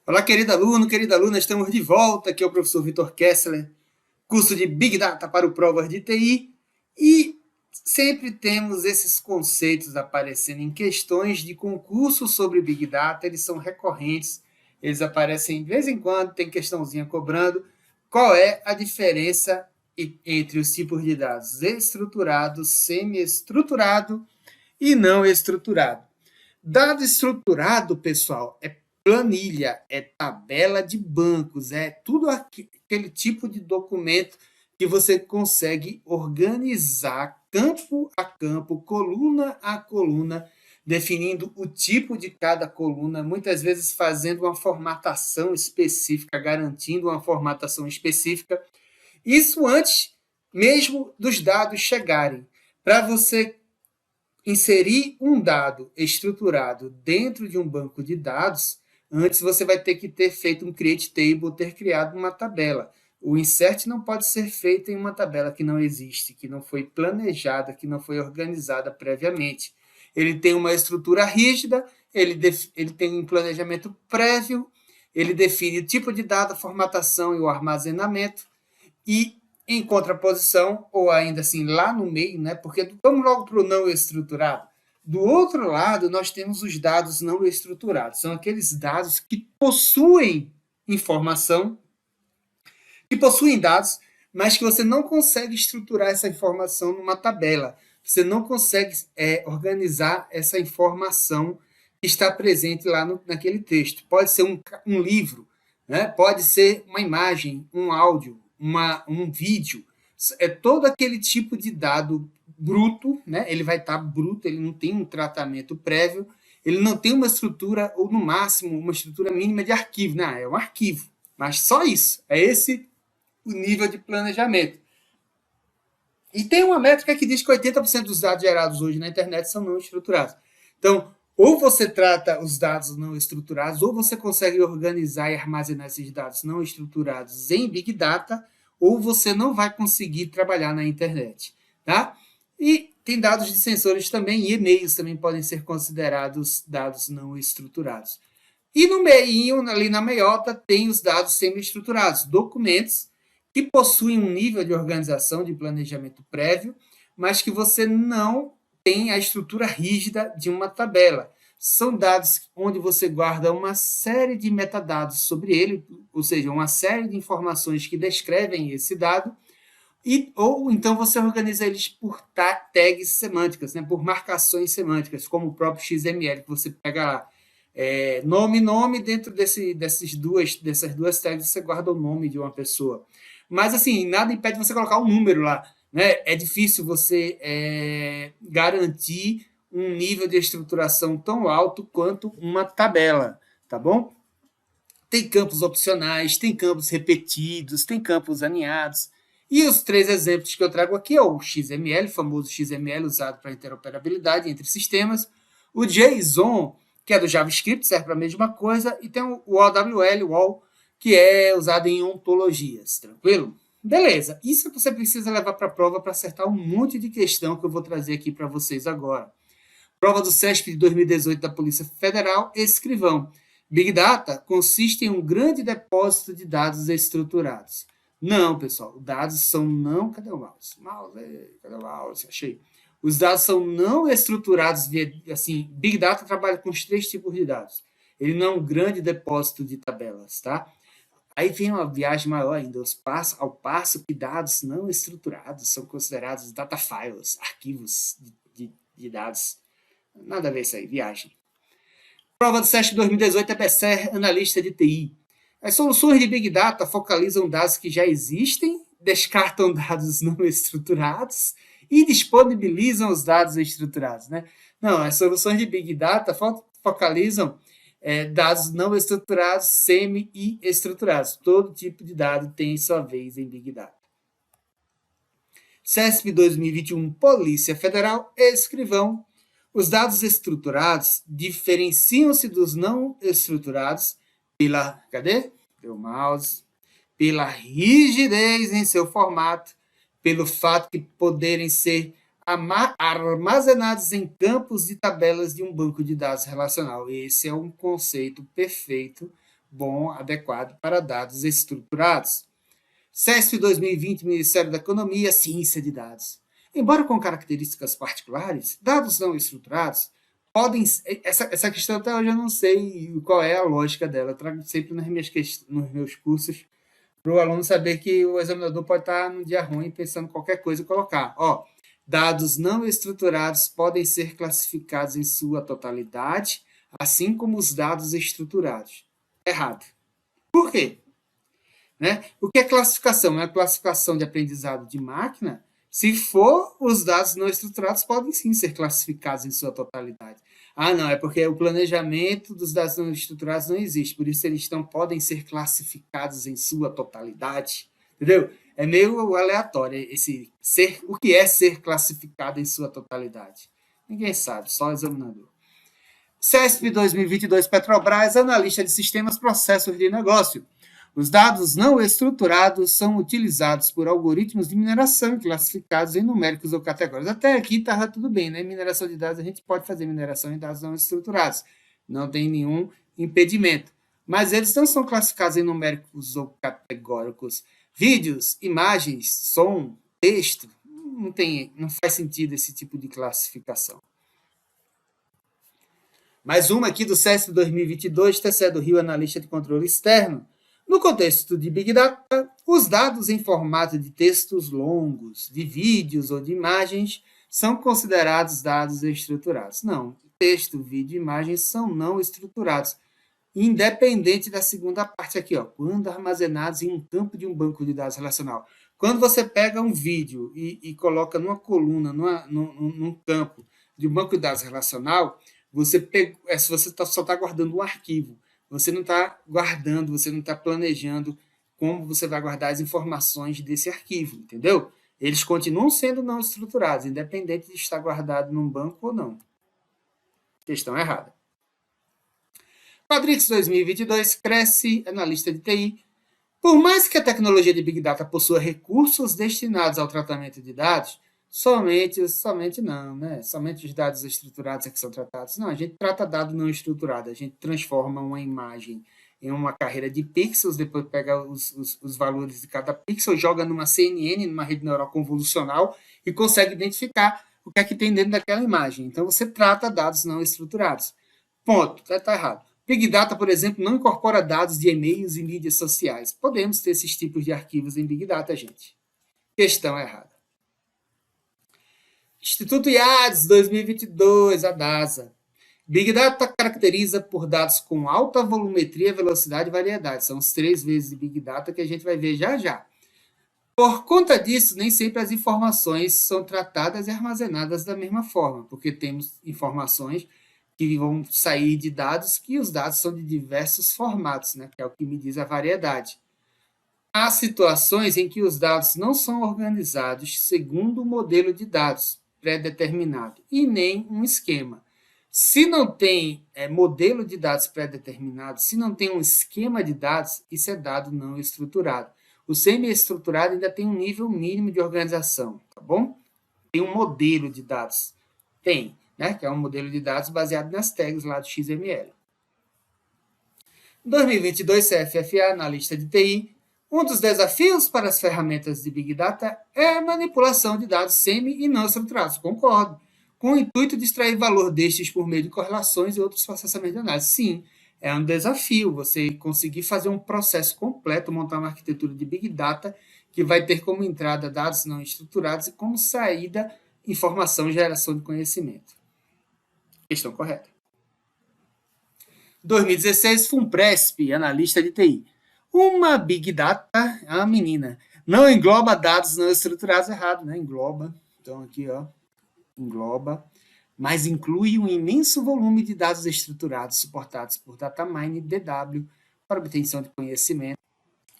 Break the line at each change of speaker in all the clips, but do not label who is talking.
Olá, querido aluno, querida aluna, estamos de volta. Aqui é o professor Vitor Kessler, curso de Big Data para o Provas de TI. E sempre temos esses conceitos aparecendo em questões de concurso sobre Big Data, eles são recorrentes, eles aparecem de vez em quando, tem questãozinha cobrando. Qual é a diferença entre os tipos de dados estruturado, semi-estruturado e não estruturado? Dado estruturado, pessoal, é planilha, é tabela de bancos, é tudo aquele tipo de documento que você consegue organizar campo a campo, coluna a coluna, definindo o tipo de cada coluna, muitas vezes fazendo uma formatação específica, garantindo uma formatação específica. Isso antes mesmo dos dados chegarem. Para você inserir um dado estruturado dentro de um banco de dados, antes você vai ter que ter feito um create table, ter criado uma tabela. O insert não pode ser feito em uma tabela que não existe, que não foi planejada, que não foi organizada previamente. Ele tem uma estrutura rígida, ele tem um planejamento prévio, ele define o tipo de dado, a formatação e o armazenamento, e em contraposição, ou ainda assim lá no meio, né? Porque vamos logo para o não estruturado. Do outro lado, nós temos os dados não estruturados. São aqueles dados que possuem informação, que possuem dados, mas que você não consegue estruturar essa informação numa tabela. Você não consegue organizar essa informação que está presente lá naquele texto. Pode ser um livro, né? Pode ser uma imagem, um áudio, um vídeo. É todo aquele tipo de dado bruto, né? Ele vai estar bruto, ele não tem um tratamento prévio, ele não tem uma estrutura, ou no máximo, uma estrutura mínima de arquivo. Não, é um arquivo. Mas só isso. É esse o nível de planejamento. E tem uma métrica que diz que 80% dos dados gerados hoje na internet são não estruturados. Então, ou você trata os dados não estruturados, ou você consegue organizar e armazenar esses dados não estruturados em Big Data, ou você não vai conseguir trabalhar na internet. Tá? E tem dados de sensores também, e e-mails também podem ser considerados dados não estruturados. E no meio, ali na meiota, tem os dados semi-estruturados, documentos que possuem um nível de organização, de planejamento prévio, mas que você não tem a estrutura rígida de uma tabela. São dados onde você guarda uma série de metadados sobre ele, ou seja, uma série de informações que descrevem esse dado, ou então você organiza eles por tags semânticas, né, por marcações semânticas, como o próprio XML, que você pega lá. Nome, dentro dessas duas tags você guarda o nome de uma pessoa. Mas, assim, nada impede você colocar um número lá. Né? É difícil você garantir um nível de estruturação tão alto quanto uma tabela, tá bom? Tem campos opcionais, tem campos repetidos, tem campos alinhados. E os três exemplos que eu trago aqui é o XML, famoso XML usado para interoperabilidade entre sistemas, o JSON, que é do JavaScript, serve para a mesma coisa, e tem o OWL, que é usado em ontologias, tranquilo? Beleza, isso você precisa levar para a prova para acertar um monte de questão que eu vou trazer aqui para vocês agora. Prova do CESP de 2018 da Polícia Federal, escrivão. Big Data consiste em um grande depósito de dados estruturados. Não, pessoal, dados são não... Cadê o mouse? Cadê o mouse? Achei. Os dados são não estruturados, assim, Big Data trabalha com os três tipos de dados. Ele não é um grande depósito de tabelas, tá? Aí vem uma viagem maior ainda, ao passo que dados não estruturados são considerados data files, arquivos de dados. Nada a ver isso aí, viagem. Prova do SESC 2018 é BSER, analista de TI. As soluções de Big Data focalizam dados que já existem, descartam dados não estruturados e disponibilizam os dados estruturados. Né? Não, as soluções de Big Data focalizam dados não estruturados, semi e estruturados. Todo tipo de dado tem sua vez em Big Data. CESP 2021, Polícia Federal, escrivão. Os dados estruturados diferenciam-se dos não estruturados pela, cadê? Deu mouse. Pela rigidez em seu formato, pelo fato de poderem ser armazenados em campos de tabelas de um banco de dados relacional. Esse é um conceito perfeito bom, adequado para dados estruturados. CESP 2020, Ministério da Economia, Ciência de Dados. Embora com características particulares, dados não estruturados podem... Essa questão até hoje eu não sei qual é a lógica dela. Eu trago sempre nos meus cursos para o aluno saber que o examinador pode estar num dia ruim pensando qualquer coisa e colocar. Dados não estruturados podem ser classificados em sua totalidade, assim como os dados estruturados. Errado. Por quê? Né? O que é classificação? É a classificação de aprendizado de máquina? Se for, os dados não estruturados podem sim ser classificados em sua totalidade. Não, é porque o planejamento dos dados não estruturados não existe, por isso eles não podem ser classificados em sua totalidade. Entendeu? É meio aleatório o que é ser classificado em sua totalidade. Ninguém sabe, só o examinador. CESP 2022, Petrobras, analista de sistemas, processos de negócio. Os dados não estruturados são utilizados por algoritmos de mineração classificados em numéricos ou categóricos. Até aqui estava tudo bem, né? Mineração de dados, a gente pode fazer mineração em dados não estruturados. Não tem nenhum impedimento. Mas eles não são classificados em numéricos ou categóricos. Vídeos, imagens, som, texto, não faz sentido esse tipo de classificação. Mais uma aqui do CESP 2022, TCE do Rio, analista de controle externo. No contexto de Big Data, os dados em formato de textos longos, de vídeos ou de imagens são considerados dados estruturados. Não, texto, vídeo e imagens são não estruturados, independente da segunda parte aqui, quando armazenados em um campo de um banco de dados relacional. Quando você pega um vídeo e coloca numa coluna, num campo de um banco de dados relacional, você só está guardando um arquivo. Você não está guardando, você não está planejando como você vai guardar as informações desse arquivo, entendeu? Eles continuam sendo não estruturados, independente de estar guardado num banco ou não. Questão errada. Quadrix 2022, cresce, analista de TI. Por mais que a tecnologia de Big Data possua recursos destinados ao tratamento de dados, somente não, né? Somente os dados estruturados é que são tratados. Não, a gente trata dado não estruturado, a gente transforma uma imagem em uma carreira de pixels, depois pega os valores de cada pixel, joga numa CNN, numa rede neural convolucional, e consegue identificar o que é que tem dentro daquela imagem. Então, você trata dados não estruturados. Ponto. Está errado. Big Data, por exemplo, não incorpora dados de e-mails e mídias sociais. Podemos ter esses tipos de arquivos em Big Data, gente. Questão errada. Instituto IADS 2022, a DASA. Big Data caracteriza por dados com alta volumetria, velocidade e variedade. São os 3 vezes de Big Data que a gente vai ver já já. Por conta disso, nem sempre as informações são tratadas e armazenadas da mesma forma, porque temos informações que vão sair de dados, que os dados são de diversos formatos, né, que é o que me diz a variedade. Há situações em que os dados não são organizados segundo o modelo de dados pré-determinado e nem um esquema. Se não tem modelo de dados pré-determinado, se não tem um esquema de dados, isso é dado não estruturado. O semi-estruturado ainda tem um nível mínimo de organização, tá bom? Tem um modelo de dados. Tem, né? Que é um modelo de dados baseado nas tags lá do XML. Em 2022, CFFA, analista de TI, um dos desafios para as ferramentas de Big Data é a manipulação de dados semi e não estruturados, concordo, com o intuito de extrair valor destes por meio de correlações e outros processamentos de análise. Sim, é um desafio você conseguir fazer um processo completo, montar uma arquitetura de Big Data que vai ter como entrada dados não estruturados e como saída informação e geração de conhecimento. Questão correta. 2016, FUNPRESP, analista de TI. Uma Big Data, a menina, não engloba dados não estruturados, errado, né? Engloba. Então, aqui, engloba, mas inclui um imenso volume de dados estruturados suportados por Datamine DW para obtenção de conhecimento.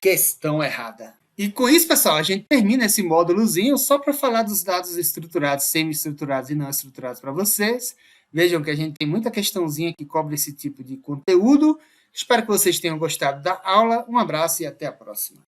Questão errada. E com isso, pessoal, a gente termina esse módulozinho só para falar dos dados estruturados, semi-estruturados e não estruturados para vocês. Vejam que a gente tem muita questãozinha que cobre esse tipo de conteúdo. Espero que vocês tenham gostado da aula. Um abraço e até a próxima.